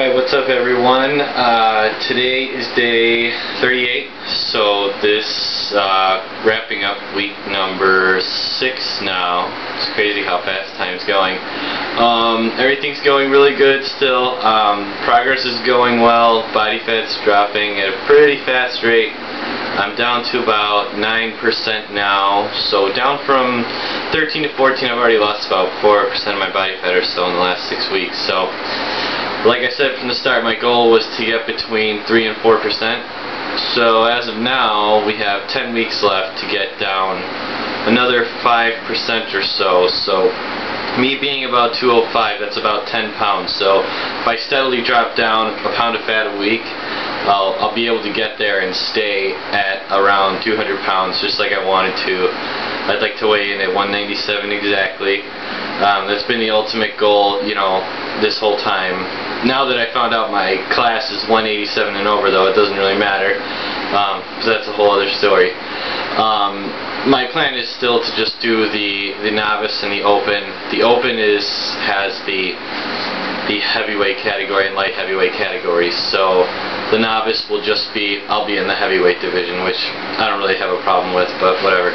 Alright, what's up everyone? Today is day 38, so this wrapping up week number 6 now. It's crazy how fast time's going. Everything's going really good still. Progress is going well. Body fat's dropping at a pretty fast rate. I'm down to about 9% now, so down from 13 to 14. I've already lost about 4% of my body fat or so in the last 6 weeks. So like I said from the start, my goal was to get between 3 and 4%. So as of now, we have 10 weeks left to get down another 5% or so. So me being about 205, that's about 10 pounds. So if I steadily drop down a pound of fat a week, I'll be able to get there and stay at around 200 pounds, just like I wanted to. I'd like to weigh in at 197 exactly. That's been the ultimate goal, you know, this whole time. Now that I found out my class is 187 and over, though, it doesn't really matter, because that's a whole other story. My plan is still to just do the novice and the open. The open has the heavyweight category and light heavyweight categories, so the novice will just be, I'll be in the heavyweight division, which I don't really have a problem with, but whatever.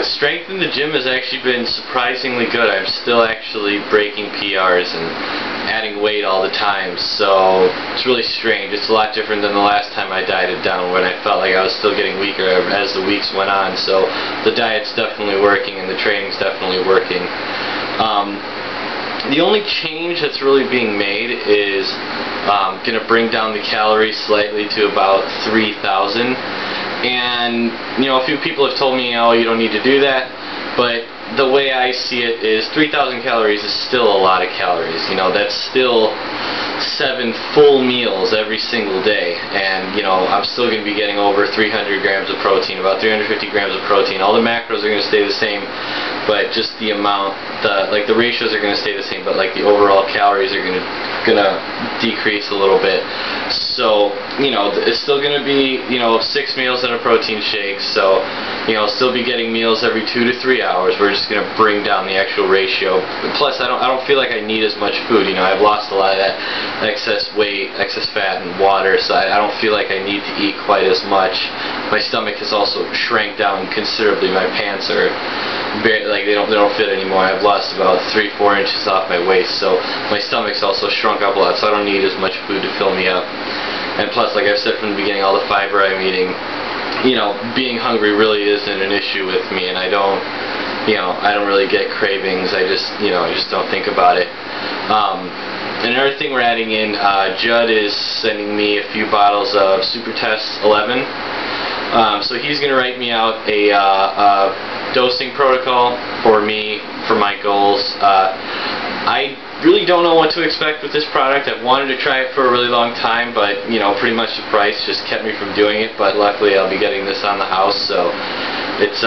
Strength in the gym has actually been surprisingly good. I'm still actually breaking PRs and adding weight all the time, so it's really strange. It's a lot different than the last time I dieted down, when I felt like I was still getting weaker as the weeks went on. So the diet's definitely working and the training's definitely working. The only change that's really being made is going to bring down the calories slightly to about 3,000. And, you know, a few people have told me, oh, you don't need to do that, but the way I see it is 3,000 calories is still a lot of calories. You know, that's still 7 full meals every single day, and, you know, I'm still going to be getting over 300 grams of protein, about 350 grams of protein. All the macros are going to stay the same, but just the amount, the ratios are going to stay the same, but like the overall calories are going to decrease a little bit. So, you know, it's still going to be, you know, 6 meals and a protein shake, so, you know, still be getting meals every 2 to 3 hours. We're just going to bring down the actual ratio. Plus, I don't feel like I need as much food. You know, I've lost a lot of that excess weight, excess fat, and water, so I don't feel like I need to eat quite as much. My stomach has also shrank down considerably. My pants are like they don't fit anymore. I've lost about 3-4 inches off my waist, so my stomach's also shrunk up a lot, so I don't need as much food to fill me up. And plus, like I've said from the beginning, all the fiber I'm eating, you know, being hungry really isn't an issue with me, and I don't really get cravings. I just don't think about it. Another thing we're adding in, Judd is sending me a few bottles of Super Test 11. So he's going to write me out a dosing protocol for me, for my goals. I really don't know what to expect with this product. I've wanted to try it for a really long time, but, you know, pretty much the price just kept me from doing it. But luckily I'll be getting this on the house, so it's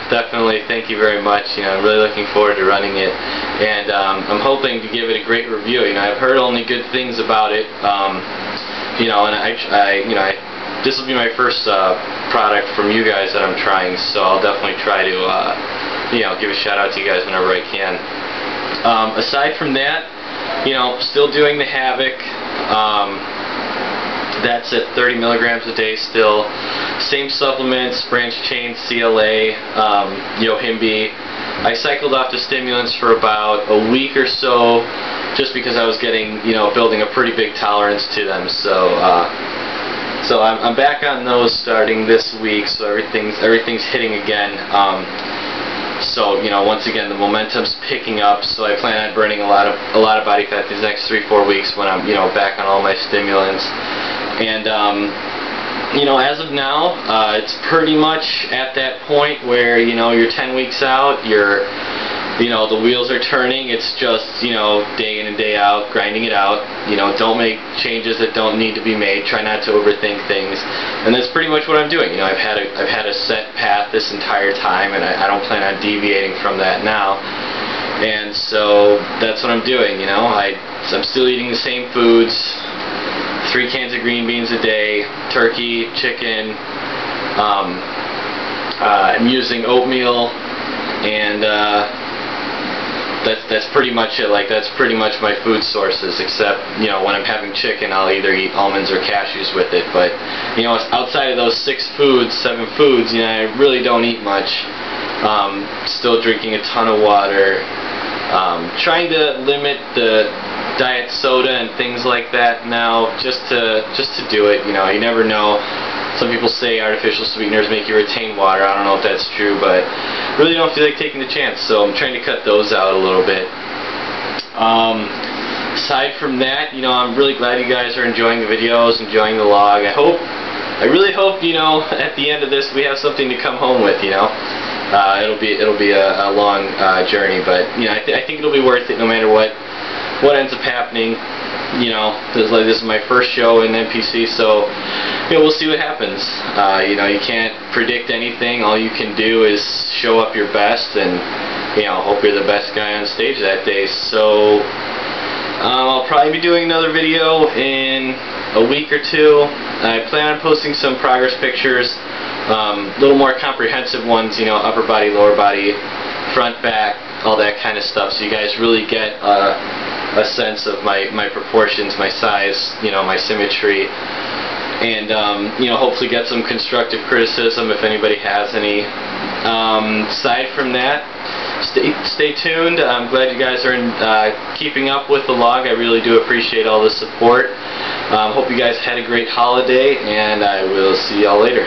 definitely, thank you very much. You know, I'm really looking forward to running it, and I'm hoping to give it a great review. You know, I've heard only good things about it. You know, and this will be my first product from you guys that I'm trying, so I'll definitely try to, you know, give a shout out to you guys whenever I can. Aside from that, you know, still doing the Havoc. That's at 30 milligrams a day still. Same supplements, Branch Chain, CLA, Yohimbe. I cycled off the stimulants for about a week or so, just because I was getting, you know, building a pretty big tolerance to them. So I'm back on those starting this week, so everything's hitting again. So, you know, once again, the momentum's picking up, so I plan on burning a lot of body fat these next 3-4 weeks when I'm, you know, back on all my stimulants. And you know, as of now, it's pretty much at that point where, you know, you're 10 weeks out, you know, the wheels are turning. It's just, you know, day in and day out, grinding it out. You know, don't make changes that don't need to be made. Try not to overthink things. And that's pretty much what I'm doing. You know, I've had a set path this entire time, and I don't plan on deviating from that now. And so that's what I'm doing. You know, I'm still eating the same foods. 3 cans of green beans a day, turkey, chicken. I'm using oatmeal and that's pretty much it. Like, that's pretty much my food sources, except, you know, when I'm having chicken, I'll either eat almonds or cashews with it. But, you know, outside of those 7 foods, you know, I really don't eat much. Still drinking a ton of water. Trying to limit the diet soda and things like that now, just to do it. You know, you never know. Some people say artificial sweeteners make you retain water. I don't know if that's true, but really don't feel like taking the chance, so I'm trying to cut those out a little bit. Aside from that, you know, I'm really glad you guys are enjoying the videos, enjoying the log. I really hope, you know, at the end of this we have something to come home with, you know. It'll be a long journey, but, you know, I think it'll be worth it no matter what ends up happening. You know, this is my first show in NPC, so, you know, we'll see what happens. You know, you can't predict anything. All you can do is show up your best and, you know, hope you're the best guy on stage that day. So I'll probably be doing another video in a week or two. I plan on posting some progress pictures, little more comprehensive ones, you know, upper body, lower body, front, back, all that kind of stuff, so you guys really get a sense of my proportions, my size, you know, my symmetry, and you know, hopefully get some constructive criticism if anybody has any. Aside from that, stay tuned. I'm glad you guys are keeping up with the log. I really do appreciate all the support. Hope you guys had a great holiday, and I will see y'all later.